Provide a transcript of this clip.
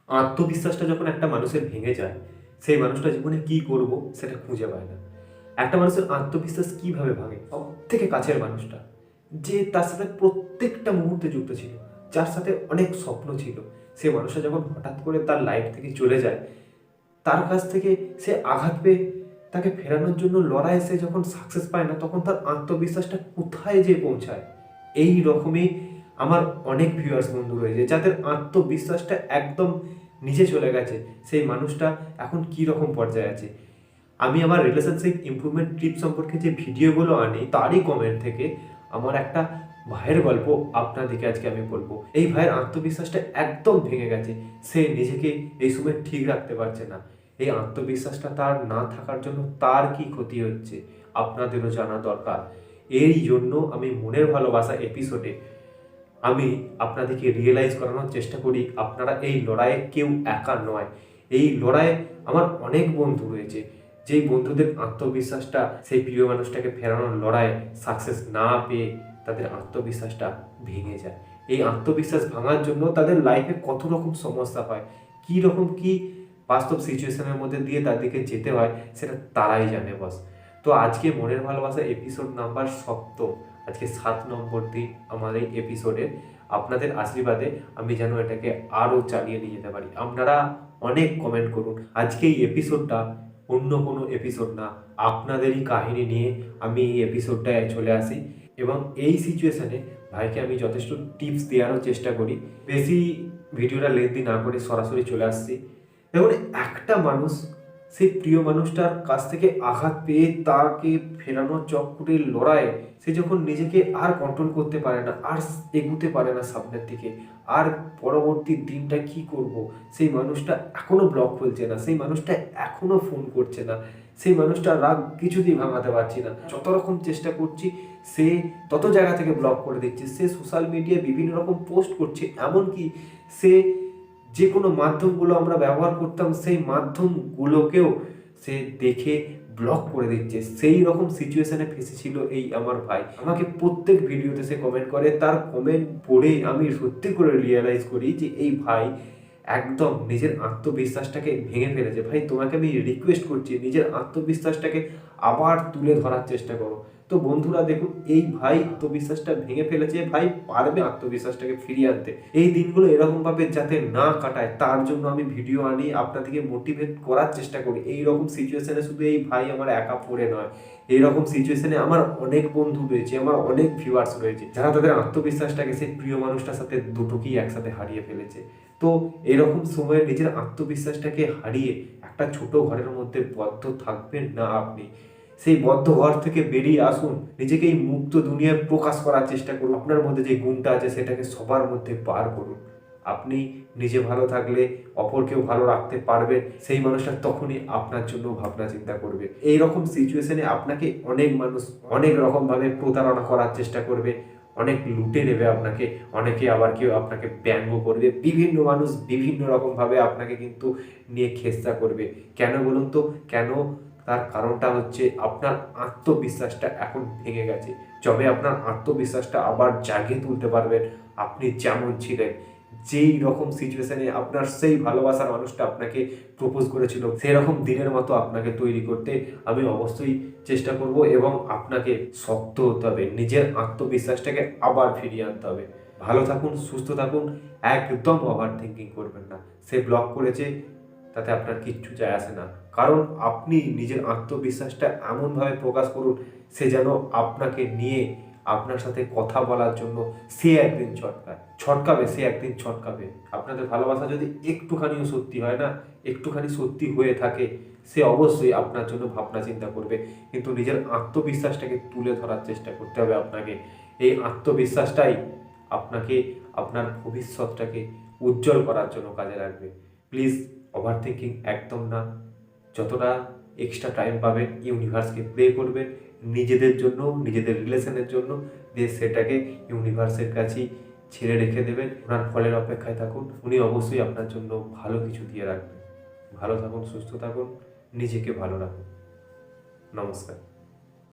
আত্মবিশ্বাসটা যখন একটা মানুষের ভেঙে যায়, সেই মানুষটা জীবনে কি করব সেটা খুঁজে পায় না। একটা মানুষের আত্মবিশ্বাস কিভাবে ভাঙে? সব থেকে কাছের মানুষটা, যে তার সাথে প্রত্যেকটা মুহূর্তে যুক্ত ছিল, যার সাথে অনেক স্বপ্ন ছিল, সে মানুষটা যখন হঠাৎ করে তার লাইফ থেকে চলে যায়, তার কাছ থেকে সে আঘাত পেয়ে তাকে ফেরানোর জন্য লড়াই, সে যখন সাকসেস পায় না, তখন তার আত্মবিশ্বাসটা কোথায় যে পৌঁছায়। এই রকমই আমার অনেক ভিউয়ার্স বন্ধু রয়েছে যাদের আত্মবিশ্বাসটা একদম নিচে চলে গেছে। সেই মানুষটা এখন কি রকম পর্যায়ে আছে। আমি আমার রিলেশনশিপ ইমপ্রুভমেন্ট টিপ সম্পর্কে যে ভিডিওগুলো আনি, তারই কমেন্ট থেকে আমার একটা ভাইয়ের গল্প আপনাদেরকে আজকে আমি বলবো। এই ভাইয়ের আত্মবিশ্বাসটা একদম ভেঙে গেছে, সে নিজেকে এই সময় ঠিক রাখতে পারছে না। এই আত্মবিশ্বাসটা তার না থাকার জন্য তার কি ক্ষতি হচ্ছে আপনাদেরও জানা দরকার। এই জন্য আমি মনের ভালোবাসা এপিসোডে আমি আপনাদেরকে রিয়েলাইজ করানোর চেষ্টা করি আপনারা এই লড়াইয়ে কেউ একা নয়। এই লড়াইয়ে আমার অনেক বন্ধু রয়েছে, যেই বন্ধুদের আত্মবিশ্বাসটা সেই প্রিয় মানুষটাকে ফেরানোর লড়াইয়ে সাকসেস না পেয়ে তাদের আত্মবিশ্বাসটা ভেঙে যায়। এই আত্মবিশ্বাস ভাঙার জন্য তাদের লাইফে কত রকম সমস্যা হয়, কী রকম কি বাস্তব সিচুয়েশনের মধ্যে দিয়ে তাদেরকে যেতে হয়, সেটা তারাই জানে বস। তো আজকে মনের ভালোবাসা এপিসোড নাম্বার 7, আজকে 7 নম্বর দিন আমার এই এপিসোডে। আপনাদের আশীর্বাদে আমি যেন এটাকে আরও চালিয়ে নিয়ে যেতে পারি। আপনারা অনেক কমেন্ট করুন। আজকে এই এপিসোডটা অন্য কোনো এপিসোড না, আপনাদেরই কাহিনী নিয়ে আমি এই এপিসোডটায় চলে আসি এবং এই সিচুয়েশানে ভাইকে আমি যথেষ্ট টিপস দেওয়ারও চেষ্টা করি। বেশি ভিডিওটা লেন্থি না করে সরাসরি চলে আসছি। দেখুন, একটা মানুষ সেই প্রিয় মানুষটার কাছ থেকে আঘাত পেয়ে তাকে ফেরানোর চক্করের লড়াইয়ে সে যখন নিজেকে আর কন্ট্রোল করতে পারে না, আর এগুতে পারে না সামনের দিকে, আর পরবর্তী দিনটা কি করব, সেই মানুষটা এখনো ব্লক খুলছে না, সেই মানুষটা এখনো ফোন করছে না, সেই মানুষটার রাগ কিছুতেই ভাঙাতে পারছি না, যত রকম চেষ্টা করছি সে তত জায়গা থেকে ব্লক করে দিচ্ছে, সে সোশ্যাল মিডিয়ায় বিভিন্ন রকম পোস্ট করছে, এমনকি সে যে কোনো মাধ্যমগুলো আমরা ব্যবহার করতাম সেই মাধ্যমগুলোকেও সে দেখে ব্লক করে দিচ্ছে। সেই রকম সিচুয়েশনে ফেসেছিল এই আমার ভাই। আমাকে প্রত্যেক ভিডিওতে সে কমেন্ট করে, তার কমেন্ট পড়ে আমি সত্যি করে রিয়েলাইজ করি যে এই ভাই একদম নিজের আত্মবিশ্বাসটাকে ভেঙে ফেলেছে। ভাই, তোমাকে আমি রিকোয়েস্ট করছি, নিজের আত্মবিশ্বাসটাকে আবার তুলে ধরার চেষ্টা করো। তো বন্ধুরা দেখুন, এই ভাই আত্মবিশ্বাসটা ভেঙে ফেলেছে, ভাই পারবে আত্মবিশ্বাসটাকে ফিরিয়ে আনতে। এই দিনগুলো এরকমভাবে যাতে না কাটায় তার জন্য আমি ভিডিও আনি, আপনাদেরকে মোটিভেট করার চেষ্টা করি। এই রকম সিচুয়েশনে শুধু এই ভাই আমার একা পড়ে নয়, এইরকম সিচুয়েশনে আমার অনেক বন্ধু রয়েছে, আমার অনেক ভিউয়ার্স রয়েছে যারা তাদের আত্মবিশ্বাসটাকে সেই প্রিয় মানুষটার সাথে দুটোকেই একসাথে হারিয়ে ফেলেছে। তো এরকম সময়ে নিজের আত্মবিশ্বাসটাকে হারিয়ে একটা ছোট ঘরের মধ্যে বদ্ধ থাকবেন না আপনি। সেই বদ্ধ ঘর থেকে বেরিয়ে আসুন, নিজেকে এই মুক্ত দুনিয়ায় প্রকাশ করার চেষ্টা করুন। আপনার মধ্যে যে গুণটা আছে সেটাকে সবার মধ্যে বার করুন। আপনি নিজে ভালো থাকলে অপরকেও ভালো রাখতে পারবেন, সেই মানুষটা তখনই আপনার জন্য ভাবনা চিন্তা করবে। এই রকম সিচুয়েশনে আপনাকে অনেক মানুষ অনেক রকমভাবে প্রতারণা করার চেষ্টা করবে, অনেক লুটে নেবে আপনাকে, অনেকে আবার কেউ আপনাকে ব্যঙ্গ করবে, বিভিন্ন মানুষ বিভিন্ন রকমভাবে আপনাকে কিন্তু নিয়ে খেস্তা করবে। কেন বলুন তো কেন? তার কারণটা হচ্ছে আপনার আত্মবিশ্বাসটা এখন ভেঙে গেছে। যবে আপনার আত্মবিশ্বাসটা আবার জাগিয়ে তুলতে পারবেন, আপনি যেমন ছিলেন, যেই রকম সিচুয়েশনে আপনার সেই ভালোবাসার মানুষটা আপনাকে প্রপোজ করেছিল, সেই রকম দিনের মতো আপনাকে তৈরি করতে আমি অবশ্যই চেষ্টা করব এবং আপনাকে শক্ত হতে হবে, নিজের আত্মবিশ্বাসটাকে আবার ফিরিয়ে আনতে হবে। ভালো থাকুন, সুস্থ থাকুন, একদম ওভার থিঙ্কিং করবেন না। সে ব্লক করেছে তাতে আপনার কিচ্ছু যায় আসে না, কারণ আপনি নিজের আত্মবিশ্বাসটা এমনভাবে প্রকাশ করুন সে যেন আপনাকে নিয়ে আপনার সাথে কথা বলার জন্য সে একদিন ছটকাবে, সে একদিন ছটকাবে। আপনাদের ভালোবাসা যদি একটুখানিও সত্যি হয় না, একটুখানি সত্যি হয়ে থাকে, সে অবশ্যই আপনার জন্য ভাবনা চিন্তা করবে। কিন্তু নিজের আত্মবিশ্বাসটাকে তুলে ধরার চেষ্টা করতে হবে আপনাকে। এই আত্মবিশ্বাসটাই আপনাকে আপনার ভবিষ্যৎটাকে উজ্জ্বল করার জন্য কাজে লাগবে। প্লিজ ওভার থিঙ্কিং একদম না। যতটা এক্সট্রা টাইম পাবেন ইউনিভার্সকে প্রে করবেন নিজেদের জন্য, নিজেদের রিলেশনের জন্য, দিয়ে সেটাকে ইউনিভার্সের কাছেই ছেড়ে রেখে দেবেন। ওনার ফলের অপেক্ষায় থাকুন, উনি অবশ্যই আপনার জন্য ভালো কিছু দিয়ে রাখবেন। ভালো থাকুন, সুস্থ থাকুন, নিজেকে ভালো রাখুন। নমস্কার।